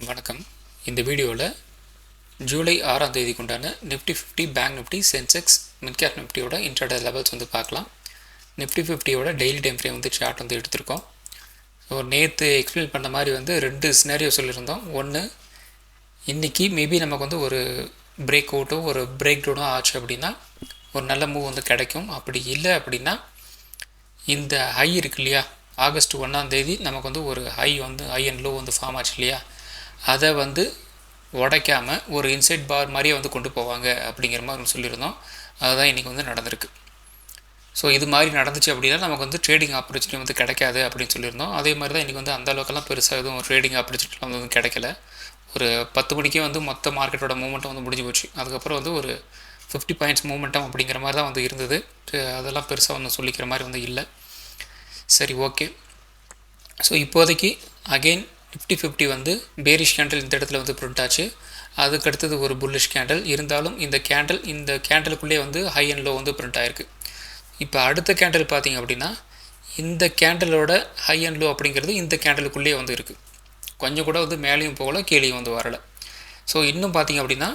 வணக்கம். இந்த வீடியோவில் ஜூலை 6ஆம் தேதிக்கு உண்டான Nifty 50 bank Nifty Sensex midcap நிஃப்டியோட இன்ட்ராடே லெவல்ஸ் வந்து பார்க்கலாம். நிஃப்டி 50யோட டெய்லி டைம் ஃப்ரேம் வந்து சார்ட் வந்து எடுத்திருக்கோம். ஸோ நேற்று எக்ஸ்பிளைன் பண்ண மாதிரி வந்து 2 சினாரியோ சொல்லியிருந்தோம். ஒன்று, இன்றைக்கி மேபி நமக்கு வந்து ஒரு பிரேக் அவுட்டோ ஒரு பிரேக் டவுனோ ஆச்சு அப்படின்னா ஒரு நல்ல மூவ் வந்து கிடைக்கும். அப்படி இல்லை அப்படின்னா இந்த ஹை இருக்கு இல்லையா, ஆகஸ்ட் 1ஆம் தேதி நமக்கு வந்து ஒரு ஹை அண்ட் லோ வந்து ஃபார்ம் ஆச்சு இல்லையா, அதை வந்து உடைக்காமல் ஒரு இன்சைட் பார் மாதிரியே வந்து கொண்டு போவாங்க அப்படிங்கிற மாதிரி சொல்லியிருந்தோம். அதுதான் இன்றைக்கி வந்து நடந்திருக்கு. ஸோ இது மாதிரி நடந்துச்சு அப்படின்னா நமக்கு வந்து ட்ரேடிங் ஆப்பர்ச்சுனிட்டி வந்து கிடைக்காது அப்படின்னு சொல்லியிருந்தோம். அதே மாதிரி தான் இன்றைக்கி வந்து அந்த அளவுக்கெல்லாம் பெருசாக எதுவும் ட்ரேடிங் ஆப்பர்ச்சுனிட்டிலாம் வந்து கிடைக்கல. ஒரு 10 மணிக்கே வந்து மொத்த மார்க்கெட்டோட மூமெண்ட்டும் வந்து முடிஞ்சு போச்சு. அதுக்கப்புறம் வந்து ஒரு 50 பாயிண்ட்ஸ் மூமெண்டம் அப்படிங்கிற மாதிரி தான் வந்து இருந்தது. அதெல்லாம் பெருசாக வந்து சொல்லிக்கிற மாதிரி வந்து இல்லை. சரி, ஓகே. ஸோ இப்போதைக்கு அகெயின் நிஃப்டி 50 வந்து பேரிஷ் கேண்டில் இந்த இடத்துல வந்து பிரிண்ட் ஆச்சு. அதுக்கு அடுத்தது ஒரு புல்லிஷ் கேண்டில் இருந்தாலும் இந்த கேண்டலுக்குள்ளே வந்து ஹை அண்ட் லோ வந்து பிரிண்ட் ஆகிருக்கு. இப்போ அடுத்த கேண்டில் பார்த்திங்க அப்படின்னா இந்த கேண்டலோட ஹை அண்ட் லோ அப்படிங்கிறது இந்த கேண்டலுக்குள்ளேயே வந்து இருக்குது. கொஞ்சம் கூட வந்து மேலேயும் போகல, கீழேயும் வந்து வரலை. ஸோ இன்னும் பார்த்திங்க அப்படின்னா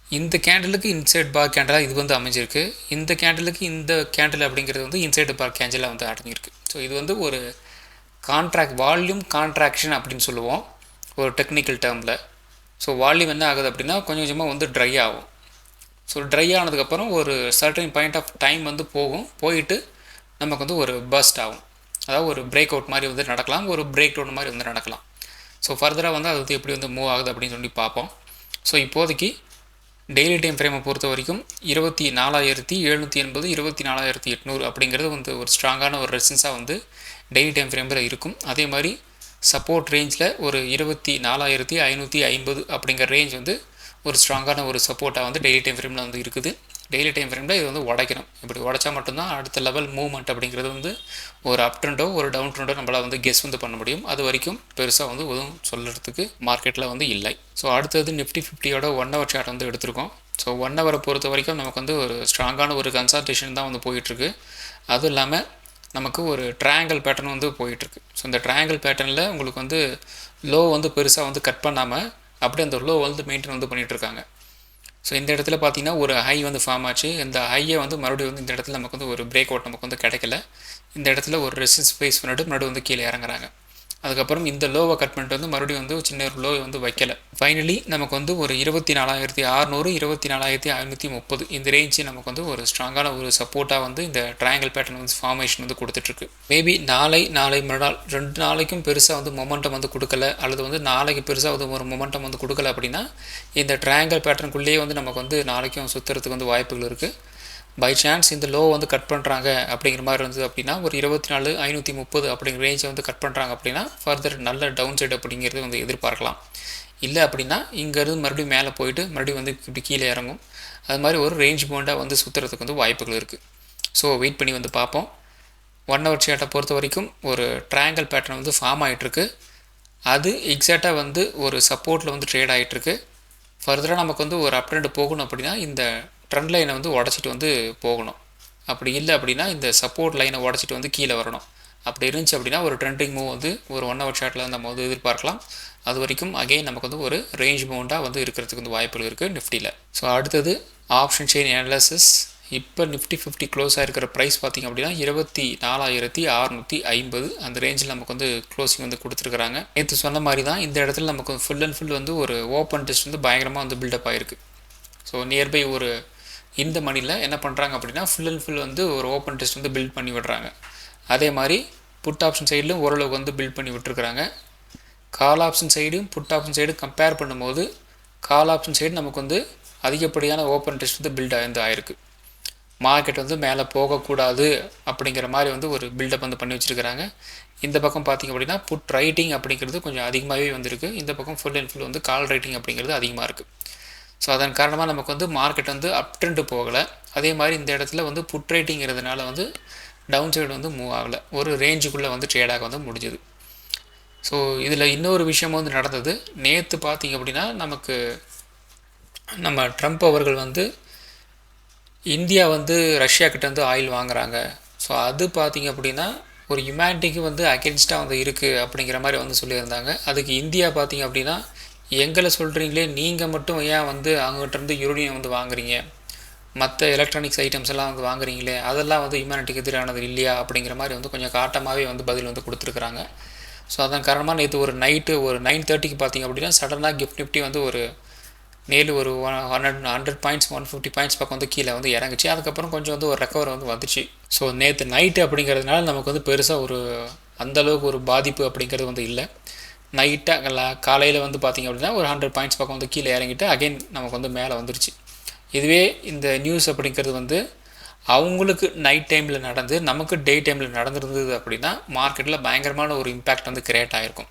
இந்த கேண்டலுக்கு இன்சைட் பார் கேண்டலாக இது வந்து அமைஞ்சிருக்கு. இந்த கேண்டலுக்கு இந்த கேண்டில் அப்படிங்கிறது வந்து இன்சைடு பார் கேண்டலாக வந்து அடங்கியிருக்கு. ஸோ இது வந்து ஒரு வால்யூம் கான்ட்ராக்ஷன் அப்படின்னு சொல்லுவோம் ஒரு டெக்னிக்கல் டேர்மில். ஸோ வால்யூம் என்ன ஆகுது அப்படின்னா கொஞ்சம் கொஞ்சமாக வந்து ட்ரை ஆகும். ஸோ ட்ரை ஆனதுக்கப்புறம் ஒரு சர்டன் பாயிண்ட் ஆஃப் டைம் வந்து போயிட்டு நமக்கு வந்து ஒரு பஸ்ட் ஆகும். அதாவது ஒரு பிரேக் அவுட் மாதிரி வந்து நடக்கலாம், ஒரு பிரேக் டவுன் மாதிரி வந்து நடக்கலாம். ஸோ ஃபர்தராக வந்து அது வந்து எப்படி வந்து மூவ் ஆகுது அப்படின்னு சொல்லி பார்ப்போம். ஸோ இப்போதைக்கு டெய்லி டைம் ஃப்ரேமை பொறுத்த வரைக்கும் 24,780 24,800 அப்படிங்கிறது வந்து ஒரு ஸ்ட்ராங்கான ஒரு ரெசிஸ்டன்ஸாக வந்து டெய்லி டைம் ஃப்ரேமில் இருக்கும். அதே மாதிரி சப்போர்ட் ரேஞ்சில் ஒரு 24,550 அப்படிங்கிற ரேஞ்ச் வந்து ஒரு ஸ்ட்ராங்கான ஒரு சப்போர்ட்டாக வந்து டெய்லி டைம் ஃப்ரேமில் வந்து இருக்குது. டெய்லி டைம் ஃப்ரேமில் இது வந்து உடைக்கணும். இப்படி உடைச்சா மட்டும்தான் அடுத்த லெவல் மூவ்மெண்ட் அப்படிங்கிறது வந்து ஒரு அப் ட்ரெண்டோ ஒரு டவுன் ட்ரெண்டோ நம்மளால் வந்து கெஸ் வந்து பண்ண முடியும். அது வரைக்கும் பெருசாக வந்து எதுவும் சொல்கிறதுக்கு மார்க்கெட்டில் வந்து இல்லை. ஸோ அடுத்தது நிஃப்டி 50யோட 1 ஹவர் சார்ட் வந்து எடுத்திருக்கோம். ஸோ 1 ஹவரை பொறுத்த வரைக்கும் நமக்கு வந்து ஒரு ஸ்ட்ராங்கான ஒரு கன்சல்டேஷன் தான் வந்து போயிட்டுருக்கு. அதுவும் இல்லாமல் நமக்கு ஒரு ட்ரையாங்கிள் பேட்டர்ன் வந்து போயிட்டுருக்கு. ஸோ இந்த ட்ரையாங்கிள் பேட்டர்னில் உங்களுக்கு வந்து லோ வந்து பெருசாக வந்து கட் பண்ணாமல் அப்படியே அந்த லோ வந்து மெயின்டைன் வந்து பண்ணிகிட்ருக்காங்க. ஸோ இந்த இடத்துல பார்த்திங்கன்னா ஒரு ஹை வந்து ஃபார்ம் ஆச்சு. இந்த ஹையை வந்து மறுபடியும் வந்து இந்த இடத்துல நமக்கு வந்து ஒரு பிரேக் அவுட் நமக்கு வந்து கிடைக்கல. இந்த இடத்துல ஒரு ரெசிஸ்டன்ஸ் ஃபேஸ் பண்ணிட்டு மறுபடியும் வந்து கீழே இறங்குறாங்க. அதுக்கப்புறம் இந்த லோவை கட் பண்ணிட்டு வந்து மறுபடியும் வந்து சின்ன ஒரு லோவை வந்து வைக்கல. ஃபைனலி நமக்கு வந்து ஒரு 24,600 24,530 இந்த ரேஞ்சு நமக்கு வந்து ஒரு ஸ்ட்ராங்கான ஒரு சப்போர்ட்டாக வந்து இந்த ட்ரையாங்கிள் பேட்டர்ன் வந்து ஃபார்மேஷன் வந்து கொடுத்துட்ருக்கு. மேபி நாளை மறுநாள் 2 நாளைக்கும் பெருசாக வந்து மொமெண்டம் வந்து கொடுக்கல, அல்லது வந்து நாளைக்கு பெருசாக வந்து ஒரு மொமெண்டம் வந்து கொடுக்கல அப்படின்னா இந்த ட்ரையாங்கிள் பேட்டர்னுக்குள்ளேயே வந்து நமக்கு வந்து நாளைக்கும் சுற்றுறதுக்கு வந்து வாய்ப்புகள் இருக்குது. பை சான்ஸ் இந்த லோ வந்து கட் பண்ணுறாங்க அப்படிங்கிற மாதிரி இருந்தது அப்படின்னா ஒரு 24,530 அப்படிங்கிற ரேஞ்சை வந்து கட் பண்ணுறாங்க அப்படின்னா ஃபர்தர் நல்ல டவுன் சைடு அப்படிங்கிறது வந்து எதிர்பார்க்கலாம். இல்லை அப்படின்னா இங்கேருந்து மறுபடியும் மேலே போயிட்டு மறுபடியும் வந்து இப்படி கீழே இறங்கும். அது மாதிரி ஒரு ரேஞ்ச் பவுண்டாக வந்து சுற்றுறதுக்கு வந்து வாய்ப்புகள் இருக்குது. ஸோ வெயிட் பண்ணி வந்து பார்ப்போம். 1 ஹவர் சார்ட்டை பொறுத்த வரைக்கும் ஒரு ட்ரையாங்கிள் பேட்டர்ன் வந்து ஃபார்ம் ஆகிட்டுருக்கு. அது எக்ஸாக்டாக வந்து ஒரு சப்போர்ட்டில் வந்து ட்ரேட் ஆகிட்டுருக்கு. ஃபர்தராக நமக்கு வந்து ஒரு அப் ட்ரெண்ட் போகணும் அப்படின்னா இந்த ட்ரெண்ட் லைனை வந்து உடச்சிட்டு வந்து போகணும். அப்படி இல்லை அப்படின்னா இந்த சப்போர்ட் லைனை உடச்சிட்டு வந்து கீழே வரணும். அப்படி இருந்துச்சு அப்படின்னா ஒரு ட்ரெண்டிங் மூவ் வந்து ஒரு 1 ஹவர் சார்ட்டில் நம்ம வந்து எதிர்பார்க்கலாம். அது வரைக்கும் அகெயின் நமக்கு வந்து ஒரு ரேஞ்ச் மூவ்மெண்ட்டாக வந்து இருக்கிறதுக்கு வந்து வாய்ப்புகள் இருக்குது நிஃப்டியில். ஸோ அடுத்தது ஆப்ஷன் செயின் அனாலிசிஸ். இப்போ நிஃப்டி 50 க்ளோஸ் ஆகிருக்கிற ப்ரைஸ் பார்த்திங்க அப்படின்னா 24,650 அந்த ரேஞ்சில் நமக்கு வந்து க்ளோசிங் வந்து கொடுத்துருக்குறாங்க. நேற்று சொன்ன மாதிரி தான் இந்த இடத்துல நமக்கு ஃபுல் அண்ட் ஃபுல் வந்து ஒரு ஓப்பன் டெஸ்ட் வந்து பயங்கரமாக வந்து பில்டப் ஆகிருக்கு. ஸோ நியர்பை ஒரு இந்த மணியில் என்ன பண்ணுறாங்க அப்படின்னா ஃபுல் அண்ட் ஃபுல் வந்து ஒரு ஓப்பன் டெஸ்ட் வந்து பில்ட் பண்ணி விடுறாங்க. அதே மாதிரி புட் ஆப்ஷன் சைட்லையும் ஓரளவுக்கு வந்து பில்ட் பண்ணி விட்டுருக்குறாங்க. கால் ஆப்ஷன் சைடும் புட் ஆப்ஷன் சைடும் கம்பேர் பண்ணும்போது கால் ஆப்ஷன் சைடு நமக்கு வந்து அதிகப்படியான ஓப்பன் டெஸ்ட் வந்து பில்ட் ஆகிருக்கு. மார்க்கெட் வந்து மேலே போகக்கூடாது அப்படிங்கிற மாதிரி வந்து ஒரு பில்டப் வந்து பண்ணி வச்சுருக்கிறாங்க. இந்த பக்கம் பார்த்திங்க அப்படின்னா புட் ரைட்டிங் அப்படிங்கிறது கொஞ்சம் அதிகமாகவே வந்திருக்கு. இந்த பக்கம் ஃபுல் அண்ட் ஃபுல் வந்து கால் ரைட்டிங் அப்படிங்கிறது அதிகமாக இருக்குது. ஸோ அதன் காரணமாக நமக்கு வந்து மார்க்கெட் வந்து அப் ட்ரெண்டு போகலை. அதே மாதிரி இந்த இடத்துல வந்து புட் ரைட்டிங்கிறதுனால வந்து டவுன் சைடு வந்து மூவ் ஆகலை, ஒரு ரேஞ்சுக்குள்ளே வந்து ட்ரேடாக வந்து முடிஞ்சுது. ஸோ இதில் இன்னொரு விஷயம் வந்து நடந்தது. நேற்று பார்த்திங்க அப்படின்னா நம்ம ட்ரம்ப் அவர்கள் வந்து இந்தியா வந்து ரஷ்யா கிட்டேருந்து ஆயில் வாங்குகிறாங்க. ஸோ அது பார்த்திங்க அப்படின்னா ஒரு ஹியூமனிட்டிக்கு வந்து அகென்ஸ்டாக வந்து இருக்குது அப்படிங்கிற மாதிரி வந்து சொல்லியிருந்தாங்க. அதுக்கு இந்தியா பார்த்திங்க அப்படின்னா, எங்களை சொல்கிறீங்களே, நீங்கள் மட்டும் ஏன் வந்து அவங்ககிட்டருந்து யுரேனியம் வந்து வாங்குறீங்க, மற்ற எலக்ட்ரானிக்ஸ் ஐட்டம்ஸ் எல்லாம் வந்து வாங்குறீங்களே, அதெல்லாம் வந்து ஹியூமனிட்டிக்கு எதிரானது இல்லையா அப்படிங்கிற மாதிரி வந்து கொஞ்சம் காட்டமாகவே வந்து பதில் வந்து கொடுத்துருக்குறாங்க. ஸோ அதன் காரணமாக நேற்று ஒரு நைட்டு ஒரு 9:30க்கு பார்த்திங்க அப்படின்னா சடனாக கிஃப்ட் நிஃப்டி வந்து ஒரு நேரு ஒரு 100 பாயிண்ட்ஸ் 150 பாயிண்ட்ஸ் பக்கம் வந்து கீழே வந்து இறங்குச்சு. அதுக்கப்புறம் கொஞ்சம் வந்து ஒரு ரெக்கவர் வந்து வந்துச்சு. ஸோ நேற்று நைட்டு அப்படிங்கிறதுனால நமக்கு வந்து பெருசாக ஒரு அந்தளவுக்கு ஒரு பாதிப்பு அப்படிங்கிறது வந்து இல்லை. நைட்டாக காலையில் வந்து பார்த்திங்க அப்படின்னா ஒரு 100 பாயிண்ட்ஸ் பக்கம் வந்து கீழே இறங்கிட்டு அகைன் நமக்கு வந்து மேலே வந்துருச்சு. இதுவே இந்த நியூஸ் அப்படிங்கிறது வந்து அவங்களுக்கு நைட் டைமில் நடந்து நமக்கு டே டைமில் நடந்துருந்தது அப்படின்னா மார்க்கெட்டில் பயங்கரமான ஒரு இம்பேக்ட் வந்து க்ரியேட் ஆகிருக்கும்.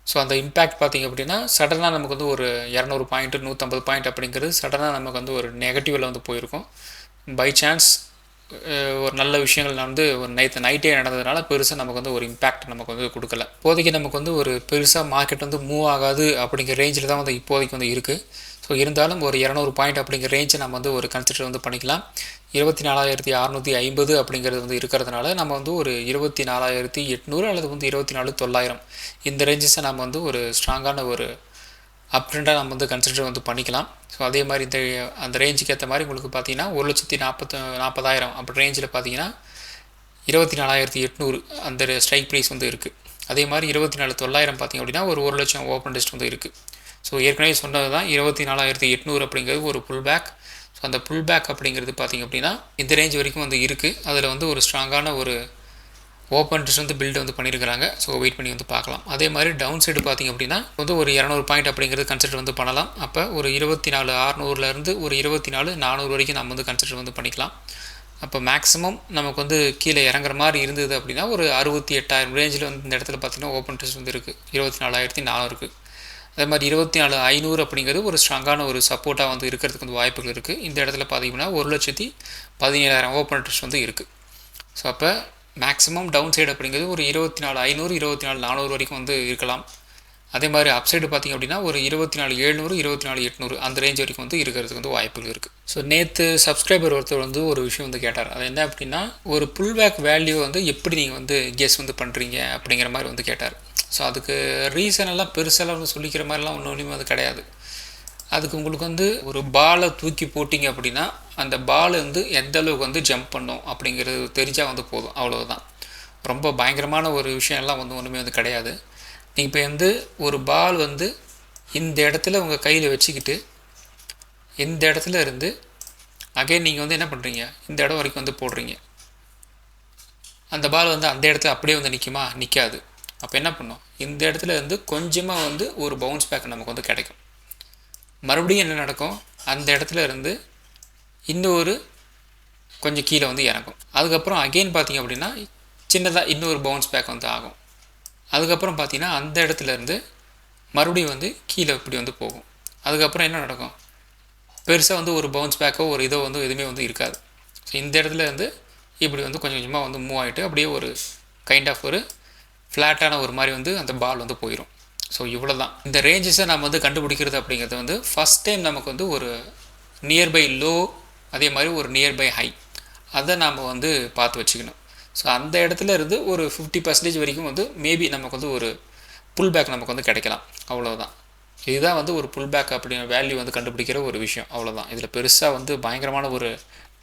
ஸோ அந்த இம்பேக்ட் பார்த்திங்க அப்படின்னா சடனாக நமக்கு வந்து ஒரு 200 பாயிண்ட் 150 பாயிண்ட் அப்படிங்கிறது சடனாக நமக்கு வந்து ஒரு நெகட்டிவில் வந்து போயிருக்கும். பை சான்ஸ் ஒரு நல்ல விஷயங்கள் வந்து ஒரு நைட்டே நடந்ததுனால பெருசாக நமக்கு வந்து ஒரு இம்பேக்ட் நமக்கு வந்து கொடுக்கல. இப்போதைக்கு நமக்கு வந்து ஒரு பெருசாக மார்க்கெட் வந்து மூவ் ஆகாது அப்படிங்கிற ரேஞ்சில் தான் வந்து இப்போதைக்கு வந்து இருக்குது. ஸோ இருந்தாலும் ஒரு 200 பாயிண்ட் அப்படிங்கிற ரேஞ்சை நம்ம வந்து ஒரு கன்சிடர் வந்து பண்ணிக்கலாம். 24,650 அப்படிங்கிறது வந்து இருக்கிறதுனால நம்ம வந்து ஒரு 24,800 அல்லது வந்து 24,900 இந்த ரேஞ்சஸை நம்ம வந்து ஒரு ஸ்ட்ராங்கான ஒரு அப் ட்ரெண்டாக நம்ம வந்து கன்சிடர் வந்து பண்ணிக்கலாம். ஸோ அதே மாதிரி அந்த ரேஞ்சுக்கு ஏற்ற மாதிரி உங்களுக்கு பார்த்தீங்கன்னா 1,40,000 அப்படி ரேஞ்சில் பார்த்தீங்கன்னா 24,800 அந்த ஸ்ட்ரைக் ப்ரைஸ் வந்து இருக்குது. அதே மாதிரி 24,900 பார்த்திங்க அப்படின்னா ஒரு 1,00,000 ஓப்பன் டெஸ்ட் வந்து இருக்குது. ஸோ ஏற்கனவே சொன்னது தான் 24,800 அப்படிங்கிறது ஒரு புல் பேக். ஸோ அந்த புல் பேக் அப்படிங்கிறது பார்த்திங்க அப்படின்னா இந்த ரேஞ்ச் வரைக்கும் வந்து இருக்குது. அதில் வந்து ஒரு ஸ்ட்ராங்கான ஒரு ஓப்பன் டெஸ்ட் வந்து பில்டு வந்து பண்ணியிருக்கிறாங்க. ஸோ வெயிட் பண்ணி வந்து பார்க்கலாம். அதே மாதிரி டவுன் சைடு பார்த்திங்க அப்படின்னா வந்து ஒரு 200 பாயிண்ட் அப்படிங்கிறது கன்சிடர் வந்து பண்ணலாம். அப்போ ஒரு 24,600 ஒரு 24,400 வரைக்கும் நம்ம வந்து கன்சிடர் வந்து பண்ணிக்கலாம். அப்போ மேக்ஸிமம் நமக்கு வந்து கீழே இறங்குற மாதிரி இருந்தது அப்படின்னா ஒரு 68,000 ரேஞ்சில் வந்து இந்த இடத்துல பார்த்திங்கன்னா ஓப்பன் டெஸ்ட் வந்து இருக்குது 24,400. அதே மாதிரி 24,500 அப்படிங்கிறது ஒரு ஸ்ட்ராங்கான ஒரு சப்போர்ட்டாக வந்து இருக்கிறதுக்கு வந்து வாய்ப்புகள் இருக்குது. இந்த இடத்துல பார்த்திங்கன்னா 1,17,000 ஓப்பன் டெஸ்ட் வந்து இருக்குது. ஸோ அப்போ மேக்ஸிமம் டவுன் சைடு அப்படிங்கிறது ஒரு 24,500 24,400 வரைக்கும் வந்து இருக்கலாம். அதே மாதிரி அப் சைடு பார்த்திங்க அப்படின்னா ஒரு 24,700 24,800 அந்த ரேஞ்ச் வரைக்கும் வந்து இருக்கிறதுக்கு வந்து வாய்ப்புகள் இருக்குது. ஸோ நேற்று சப்ஸ்கிரைபர் ஒருத்தர் வந்து ஒரு விஷயம் வந்து கேட்டார். அது என்ன அப்படின்னா ஒரு புல் பேக் வேல்யூ வந்து எப்படி நீங்கள் வந்து கெஸ் வந்து பண்ணுறீங்க அப்படிங்கிற மாதிரி வந்து கேட்டார். ஸோ அதுக்கு ரீசன் எல்லாம் பெருசெல்லாம் வந்து சொல்லிக்கிற மாதிரிலாம் ஒன்றும் அது கிடையாது. அதுக்கு உங்களுக்கு வந்து ஒரு பாலை தூக்கி போட்டிங்க அப்படின்னா அந்த பால் வந்து எந்த அளவுக்கு வந்து ஜம்ப் பண்ணும் அப்படிங்கிறது தெரிஞ்சால் வந்து போதும், அவ்வளோதான். ரொம்ப பயங்கரமான ஒரு விஷயம்லாம் வந்து ஒன்றுமே வந்து கிடையாது. நீங்கள் இப்போ வந்து ஒரு பால் வந்து இந்த இடத்துல உங்கள் கையில் வச்சுக்கிட்டு இந்த இடத்துல இருந்து அகைன் நீங்கள் வந்து என்ன பண்ணுறீங்க, இந்த இடம் வரைக்கும் வந்து போடுறீங்க. அந்த பால் வந்து அந்த இடத்துல அப்படியே வந்து நிற்குமா? நிற்காது. அப்போ என்ன பண்ணும், இந்த இடத்துல இருந்து கொஞ்சமாக வந்து ஒரு பவுன்ஸ் பேக் நமக்கு வந்து கிடைக்கும். மறுபடியும் என்ன நடக்கும், அந்த இடத்துல இருந்து இன்னொரு கொஞ்சம் கீழே வந்து இறங்கும். அதுக்கப்புறம் அகெயின் பார்த்திங்க அப்படின்னா சின்னதாக இன்னொரு பவுன்ஸ் பேக் வந்து ஆகும். அதுக்கப்புறம் பார்த்திங்கன்னா அந்த இடத்துல இருந்து மறுபடியும் வந்து கீழே இப்படி வந்து போகும். அதுக்கப்புறம் என்ன நடக்கும், பெருசாக வந்து ஒரு பவுன்ஸ் பேக்கோ ஒரு இதோ வந்து எதுவுமே வந்து இருக்காது. ஸோ இந்த இடத்துல இருந்து இப்படி வந்து கொஞ்சம் கொஞ்சமாக வந்து மூவ் ஆகிட்டு அப்படியே ஒரு கைண்ட் ஆஃப் ஒரு ஃப்ளாட்டான ஒரு மாதிரி வந்து அந்த பால் வந்து போயிடும். ஸோ இவ்வளோ தான். இந்த ரேஞ்சஸை நம்ம வந்து கண்டுபிடிக்கிறது அப்படிங்கிறது வந்து ஃபஸ்ட் டைம் நமக்கு வந்து ஒரு நியர்பை லோ அதே மாதிரி ஒரு நியர்பை ஹை அதை நாம் வந்து பார்த்து வச்சுக்கணும். ஸோ அந்த இடத்துல இருந்து ஒரு 50% வரைக்கும் வந்து மேபி நமக்கு வந்து ஒரு புல் பேக் நமக்கு வந்து கிடைக்கலாம், அவ்வளோதான். இதுதான் வந்து ஒரு புல் பேக் அப்படிங்கிற வேல்யூ வந்து கண்டுபிடிக்கிற ஒரு விஷயம், அவ்வளோதான். இதில் பெருசாக வந்து பயங்கரமான ஒரு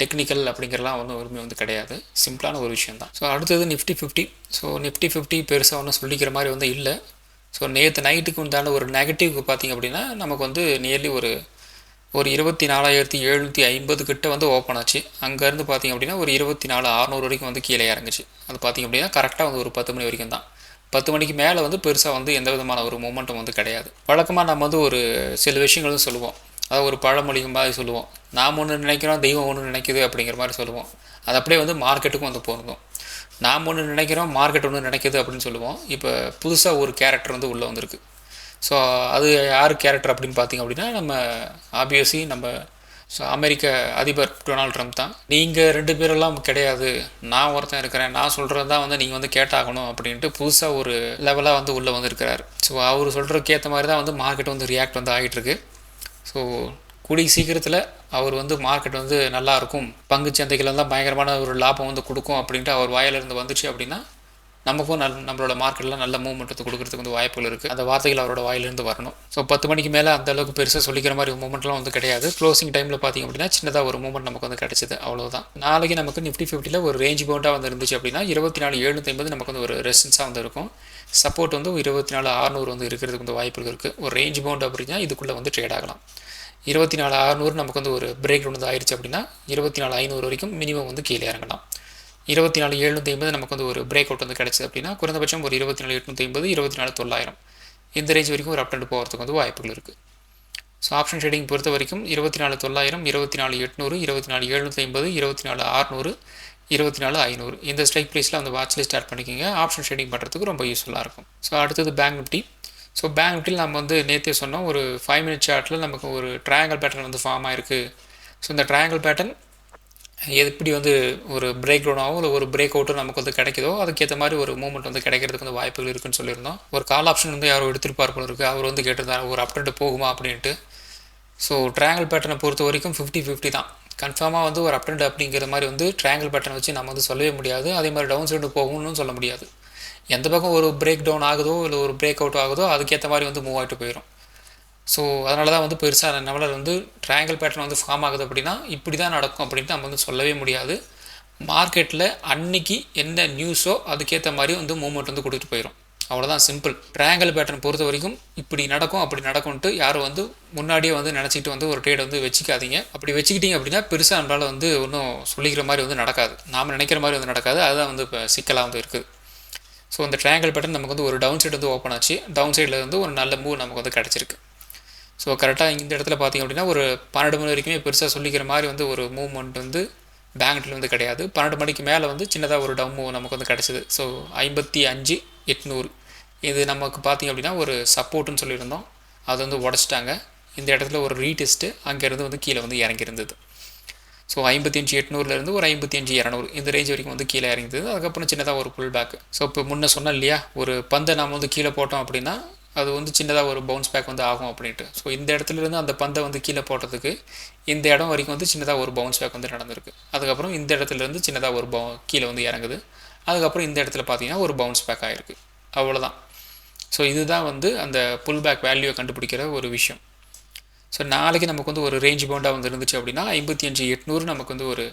டெக்னிக்கல் அப்படிங்கிறலாம் ஒன்றும் ஒருமே வந்து கிடையாது, சிம்பிளான ஒரு விஷயம் தான். ஸோ அடுத்தது நிஃப்டி 50. ஸோ நிஃப்டி 50 பெருசாக ஒன்றும் சொல்லிக்கிற மாதிரி வந்து இல்லை. ஸோ நேற்று நைட்டுக்கு உண்டான ஒரு நெகட்டிவ்க்கு பார்த்திங்க அப்படின்னா நமக்கு வந்து நியர்லி ஒரு 24,750 கிட்ட வந்து ஓப்பன் ஆச்சு. அங்கேருந்து பார்த்திங்க அப்படின்னா ஒரு 24,600 வரைக்கும் வந்து கீழே இறங்குச்சு. அது பார்த்திங்க அப்படின்னா கரெக்டாக வந்து ஒரு 10 மணி வரைக்கும் தான். 10 மணிக்கு மேலே வந்து பெருசாக வந்து எந்த விதமான ஒரு மூமெண்ட்டும் வந்து கிடையாது. வழக்கமாக நம்ம வந்து ஒரு சில விஷயங்களும் சொல்லுவோம், அதாவது ஒரு பழமொழி மாதிரி சொல்லுவோம், நாம் ஒன்று நினைக்கிறோம் தெய்வம் ஒன்று நினைக்குது அப்படிங்கிற மாதிரி சொல்லுவோம். அது அப்படியே வந்து மார்க்கெட்டுக்கும் வந்து பொருந்தும். நாம் ஒன்று நினைக்கிறோம் மார்க்கெட் ஒன்று நினைக்குது அப்படின்னு சொல்லுவோம். இப்போ புதுசாக ஒரு கேரக்டர் வந்து உள்ளே வந்திருக்கு. ஸோ அது யார் கேரக்டர் அப்படின்னு பார்த்திங்க அப்படின்னா நம்ம ஆப்வியஸ்லி நம்ம அமெரிக்க அதிபர் டொனால்ட் ட்ரம்ப் தான். நீங்கள் 2 பேரெல்லாம் கிடையாது, நான் ஒருத்தன் இருக்கிறேன், நான் சொல்கிறது தான் வந்து நீங்கள் வந்து கேட்டாகணும் அப்படின்ட்டு புதுசாக ஒரு லெவலாக வந்து உள்ளே வந்திருக்கிறாரு. ஸோ அவர் சொல்கிறதுக்கு ஏற்ற மாதிரி தான் வந்து மார்க்கெட் வந்து ரியாக்ட் வந்து ஆகிட்டுருக்கு. ஸோ கூடிய சீக்கிரத்தில் அவர் வந்து மார்க்கெட் வந்து நல்லாயிருக்கும், பங்கு சந்தைகள் தான் பயங்கரமான ஒரு லாபம் வந்து கொடுக்கும் அப்படின்ட்டு அவர் வாயிலிருந்து வந்துச்சு அப்படின்னா நமக்கும் நம்மளோட மார்க்கெட்டில் நல்ல மூவ்மெண்ட் வந்து கொடுக்குறதுக்கு வந்து வாய்ப்புகள் இருக்குது. அந்த வார்த்தைகள் அவரோட வாயிலிருந்து வரணும். ஸோ 10 மணிக்கு மேலே அந்த அளவுக்கு பெருசாக சொல்லிக்கிற மாதிரி மூவ்மெண்ட்லாம் வந்து கிடையாது. க்ளோசிங் டைமில் பார்த்திங்க அப்படின்னா சின்னதாக ஒரு மூவ்மெண்ட் நமக்கு வந்து கிடச்சிது, அவ்வளோதான். நாளைக்கு நமக்கு நிஃப்டி 50ல் ஒரு ரேஞ்ச் பவுண்டாக வந்து இருந்துச்சு அப்படின்னா 24,750 நமக்கு வந்து ஒரு ரெசிஸ்டன்ஸாக வந்து இருக்கும். சப்போர்ட் வந்து 24,600 வந்து இருக்கிறதுக்கு வந்து வாய்ப்புகள் இருக்குது. ஒரு ரேஞ்ச் பவுண்ட் அப்படின்னா இதுக்குள்ளே வந்து ட்ரேட் ஆகலாம். 24,600 நமக்கு வந்து ஒரு பிரேக் டவுன் வந்து ஆயிடுச்சு அப்படின்னா 24,500 வரைக்கும் மினிமம் வந்து கீழே இறங்கலாம். 24,750 நமக்கு வந்து ஒரு பிரேக் அவுட் வந்து கிடச்சிது அப்படின்னா குறைந்தபட்சம் ஒரு 24,850, 24,900 இந்த ரேஞ்ச் வரைக்கும் ஒரு அப் ட்ரெண்ட் போகிறதுக்கு வந்து வாய்ப்புகள் இருக்குது. ஸோ ஆப்ஷன் ட்ரேடிங் பொறுத்த வரைக்கும் 24,900, 24,800, 24,750, 24,600, 24,500 இந்த ஸ்ட்ரைக் ப்ரைஸில் அந்த வாட்ச்லேயே ஸ்டார்ட் பண்ணிக்கிங்க. ஆப்ஷன் ட்ரேடிங் பண்ணுறதுக்கு ரொம்ப யூஸ்ஃபுல்லாக இருக்கும். ஸோ அடுத்தது பேங்க் நிஃப்டி. ஸோ பேங்க் நிஃப்டியில் நம்ம வந்து நேற்றே சொன்னோம், ஒரு 5 மினிட் சார்ட்டில் நமக்கு ஒரு ட்ரையாங்கல் பேட்டர்ன் வந்து ஃபார்ம் ஆயிருக்கு. ஸோ இந்த ட்ரையாங்கல் பேட்டர்ன் எப்படி வந்து ஒரு பிரேக் டவுனாகவும் இல்லை ஒரு பிரேக் அவுட்டும் நமக்கு வந்து கிடைக்குதோ அதுக்கேற்ற மாதிரி ஒரு மூவ்மெண்ட் வந்து கிடைக்கிறதுக்கு வந்து வாய்ப்புகள் இருக்குன்னு சொல்லியிருந்தோம். ஒரு கால் ஆப்ஷன் வந்து யாரோ எடுத்துருப்பார் போல இருக்குது, அவர் வந்து கேட்டிருந்தார் ஒரு அப் ட்ரெண்ட் போகுமா அப்படின்ட்டு. ஸோ ட்ரையாங்கல் பேட்டர்னை பொறுத்த வரைக்கும் 50-50 தான். கன்ஃபார்மாக வந்து ஒரு அப் ட்ரெண்ட் அப்படிங்கிற மாதிரி வந்து ட்ரையாங்கல் பேட்டர்ன் வச்சு நம்ம வந்து சொல்லவே முடியாது. அதே மாதிரி டவுன் சைடு போகணும்னு சொல்ல முடியாது. எந்த பக்கம் ஒரு பிரேக் டவுன் ஆகுதோ இல்லை ஒரு பிரேக் அவுட் ஆகுதோ அதுக்கேற்ற மாதிரி வந்து மூவ் ஆகிட்டு போயிடும். ஸோ அதனால தான் வந்து பெருசாக நம்மளால் வந்து ட்ரையாங்கல் பேட்டர்ன் வந்து ஃபார்ம் ஆகுது அப்படின்னா இப்படி தான் நடக்கும் அப்படின்ட்டு நம்ம வந்து சொல்லவே முடியாது. மார்க்கெட்டில் அன்னைக்கு என்ன நியூஸோ அதுக்கேற்ற மாதிரி வந்து மூவ்மெண்ட் வந்து கொடுத்துட்டு போயிடும், அவ்வளோதான், சிம்பிள். ட்ரையாங்கல் பேட்டர்ன் பொறுத்த வரைக்கும் இப்படி நடக்கும் அப்படி நடக்கும்ட்டு யாரும் வந்து முன்னாடியே வந்து நினச்சிக்கிட்டு வந்து ஒரு ட்ரேட் வந்து வச்சுக்காதீங்க. அப்படி வச்சுக்கிட்டீங்க அப்படின்னா பெருசாக நம்மளால் வந்து ஒன்றும் சொல்லிக்கிற மாதிரி வந்து நடக்காது, நாம் நினைக்கிற மாதிரி வந்து நடக்காது. அதுதான் வந்து இப்போ சிக்கலாக வந்து இருக்குது. ஸோ இந்த ட்ரையாங்கல் பேட்டர்ன் நமக்கு வந்து ஒரு டவுன் சைடு வந்து ஓப்பன் ஆச்சு, டவுன் சைடில் வந்து ஒரு நல்ல மூவ் நமக்கு வந்து கிடச்சிருக்கு. ஸோ கரெக்டாக இந்த இடத்துல பார்த்திங்க அப்படின்னா ஒரு 12 மணி வரைக்குமே பெருசாக சொல்லிக்கிற மாதிரி வந்து ஒரு மூவ்மெண்ட் வந்து பேங்க்ல வந்து கிடையாது. 12 மணிக்கு மேலே வந்து சின்னதாக ஒரு டவுன் மூவ் நமக்கு வந்து கிடச்சிது. ஸோ 55,800 இது நமக்கு பார்த்திங்க அப்படின்னா ஒரு சப்போர்ட்டுன்னு சொல்லியிருந்தோம், அது வந்து உடச்சிட்டாங்க. இந்த இடத்துல ஒரு ரீடெஸ்ட்டு அங்கேருந்து வந்து கீழே வந்து இறங்கியிருந்தது. ஸோ 55,800 ஒரு 55,200 இந்த ரேஞ்ச் வரைக்கும் வந்து கீழே இறங்கிது. அதுக்கப்புறம் சின்னதாக ஒரு புல் பேக். ஸோ இப்போ முன்னே சொன்னோம் இல்லையா, ஒரு பந்தை நம்ம வந்து கீழே போட்டோம் அப்படின்னா அது வந்து சின்னதாக ஒரு பவுன்ஸ் பேக் வந்து ஆகும் அப்படின்ட்டு. ஸோ இந்த இடத்துலேருந்து அந்த பந்தை வந்து கீழே போட்டதுக்கு இந்த இடம் வரைக்கும் வந்து சின்னதாக ஒரு பவுன்ஸ் பேக் வந்து நடந்திருக்கு. அதுக்கப்புறம் இந்த இடத்துலேருந்து சின்னதாக ஒரு கீழே வந்து இறங்குது. அதுக்கப்புறம் இந்த இடத்துல பார்த்தீங்கன்னா ஒரு பவுன்ஸ் பேக் ஆகிருக்கு, அவ்வளோதான். ஸோ இதுதான் வந்து அந்த புல் பேக் வேல்யூவை கண்டுபிடிக்கிற ஒரு விஷயம். ஸோ நாளைக்கு நமக்கு வந்து ஒரு ரேஞ்ச் பவுண்டாக வந்து இருந்துச்சு அப்படின்னா 55,800 நமக்கு வந்து ஒரு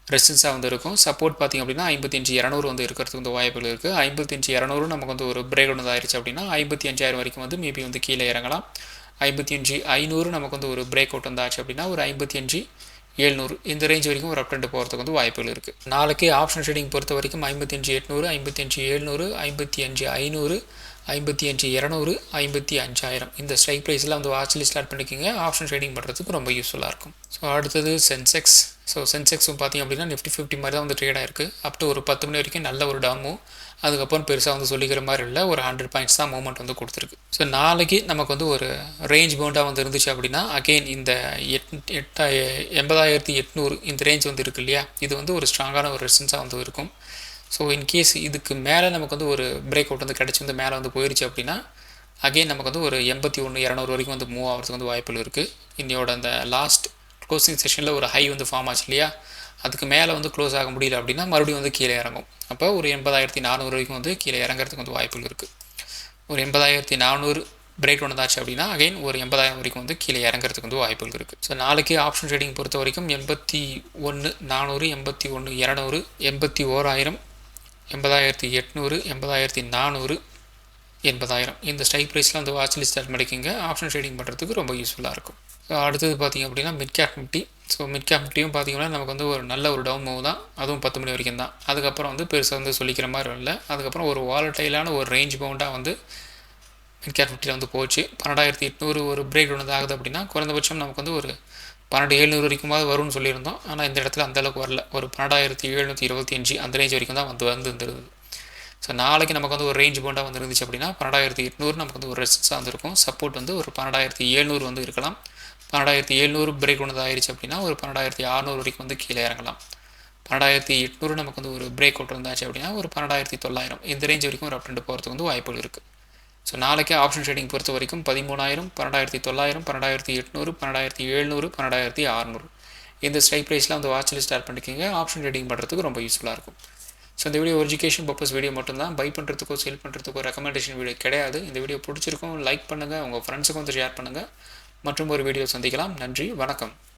ரெசிஸ்டன்ஸாக வந்து இருக்கும். சப்போர்ட் பார்த்திங்க அப்படின்னா 55,200 வந்து இருக்கிறதுக்கு வந்து வாய்ப்புகள் இருக்குது. 55,200 நமக்கு வந்து ஒரு பிரேக் டவுன் ஆயிடுச்சு அப்படின்னா 55,000 வரைக்கும் வந்து மேபி வந்து கீழே இறங்கலாம். 55,500 நமக்கு வந்து ஒரு பிரேக் அவுட் வந்தாச்சு அப்படின்னா ஒரு 55,700 இந்த ரேஞ்ச் வரைக்கும் ஒரு அப் ட்ரெண்ட் போகிறதுக்கு வந்து வாய்ப்புகள் இருக்குது. நாளைக்கு ஆப்ஷன் ட்ரேடிங் பொறுத்த வரைக்கும் 55,800, 55,700, 55,500, 55,200, 55,000 இந்த ஸ்ட்ரைக் ப்ரைஸில் வந்து வாட்ச் லிஸ்ட் ஸ்டார்ட் பண்ணிக்கோங்க. ஆப்ஷன் ட்ரேடிங் பண்ணுறதுக்கு ரொம்ப யூஸ்ஃபுல்லாக இருக்கும். ஸோ அடுத்தது சென்செக்ஸ். ஸோ சென்செக்ஸும் பார்த்திங்க அப்படின்னா நிஃப்டி 50 மாதிரி தான் வந்து ட்ரேட் ஆயிருக்கு. அப் டு ஒரு 10 மணி வரைக்கும் நல்ல ஒரு டவுன் மூவ். அதுக்கப்புறம் பெருசாக வந்து சொல்லிக்கிற மாதிரி இல்லை, ஒரு 100 பாயிண்ட்ஸ் தான் மூவ்மெண்ட் வந்து கொடுத்துருக்கு. ஸோ நாளைக்கு நமக்கு வந்து ஒரு ரேஞ்ச் பவுண்டாக வந்து இருந்துச்சு அப்படின்னா அகெயின் இந்த 80,800 இந்த ரேஞ்ச் வந்து இருக்குது இல்லையா, இது வந்து ஒரு ஸ்ட்ராங்கான ஒரு ரெசிஸ்டன்ஸாக வந்து இருக்கும். ஸோ இன்கேஸ் இதுக்கு மேலே நமக்கு வந்து ஒரு பிரேக் அவுட் வந்து கிடச்சி வந்து மேலே வந்து போயிடுச்சு அப்படின்னா அகெயின் நமக்கு வந்து ஒரு 81,200 வரைக்கும் வந்து மூவ் ஆகிறதுக்கு வந்து வாய்ப்புகள் இருக்குது. இன்னையோட அந்த லாஸ்ட் க்ளோசிங் செஷனில் ஒரு ஹை வந்து ஃபார்ம் ஆச்சு இல்லையா, அதுக்கு மேலே வந்து க்ளோஸ் ஆக முடியல அப்படின்னா மறுபடியும் வந்து கீழே இறங்கும். அப்போ ஒரு 80,400 வரைக்கும் வந்து கீழே இறங்கிறதுக்கு வந்து வாய்ப்புகள் இருக்குது. ஒரு 80,400 பிரேக் டவுன் ஆச்சு அப்படின்னா அகைன் ஒரு 80,000 வரைக்கும் வந்து கீழே இறங்கிறதுக்கு வந்து வாய்ப்புகள் இருக்குது. ஸோ நாளைக்கு ஆப்ஷன் ட்ரேடிங் பொறுத்த வரைக்கும் 81,400, 81,200, 81,000, 80,800, 80,400, 80,000 இந்த ஸ்ட்ரைக் ப்ரைஸில் வந்து வாட்ச் லிஸ்ட் ஸ்டார்ட் பண்ணிக்கோங்க. ஆப்ஷன் ட்ரேடிங் பண்ணுறதுக்கு ரொம்ப யூஸ்ஃபுல்லாக இருக்கும். ஸோ அடுத்தது பார்த்திங்க அப்படின்னா mid cap Nifty. So mid cap நிஃப்டியும் பார்த்திங்கன்னா நமக்கு வந்து ஒரு நல்ல ஒரு டவுன் மூவ் தான், அதுவும் 10 மணி வரைக்கும் தான். அதுக்கப்புறம் வந்து பெருசாக வந்து சொல்லிக்கிற மாதிரி இல்லை. அதுக்கப்புறம் ஒரு வாலட்டைலான ஒரு ரேஞ்ச் பவுண்டாக வந்து மிட் கேப் நிஃப்டியில் வந்து போச்சு. 12,800 ஒரு பிரேக் டவுன் ஆகுது அப்படின்னா குறைந்தபட்சம் நமக்கு வந்து ஒரு 12,700 வரைக்குமாவது வரும்னு சொல்லியிருந்தோம். ஆனால் இந்த இடத்துல அந்தளவுக்கு வரல, ஒரு 12,725 அந்த ரேஞ்ச் வரைக்கும் தான் வந்து இருந்தது. ஸோ நாளைக்கு நமக்கு வந்து ஒரு ரேஞ்ச் பவுண்டாக வந்து இருந்துச்சு அப்படின்னா 12,800 நமக்கு வந்து ஒரு ரெசிஸ்டன்ஸாக வந்துருக்கும். சப்போர்ட் வந்து ஒரு 12,700 வந்து இருக்கலாம். 12,700 பிரேக் ஒன்று ஆயிடுச்சு அப்படின்னா ஒரு 12,600 வரைக்கும் வந்து கீழே இறங்கலாம். 12,800 நமக்கு வந்து ஒரு பிரேக் அவுட் இருந்தாச்சு அப்படின்னா ஒரு 12,900 இந்த ரேஞ்ச் வரைக்கும் ஒரு அப் ட்ரெண்ட் போகிறதுக்கு வந்து வாய்ப்புகள் இருக்குது. ஸோ நாளைக்கு ஆப்ஷன் ட்ரேடிங் பொறுத்த வரைக்கும் 13,000, 12,900, 12,800, 12,700, 12,600 இந்த ஸ்ட்ரைக் ப்ரைஸில் வந்து வாட்ச் லிஸ்ட் ஸ்டார்ட் பண்ணிக்கிங்க. ஆப்ஷன் ட்ரேடிங் பண்ணுறதுக்கு ரொம்ப யூஸ்ஃபுல்லாக இருக்கும். ஸோ இந்த வீடியோ எஜுகேஷன் பர்பஸ் வீடியோ மட்டும்தான். பை பண்ணுறதுக்கோ செல் பண்ணுறதுக்கோ ரெக்கமெண்டேஷன் வீடியோ கிடையாது. இந்த வீடியோ பிடிச்சிருக்கும் லைக் பண்ணுங்கள், உங்கள் ஃப்ரெண்ட்ஸுக்கும் வந்து ஷேர் பண்ணுங்கள். மற்றும் ஒரு வீடியோ சந்திக்கலாம். நன்றி, வணக்கம்.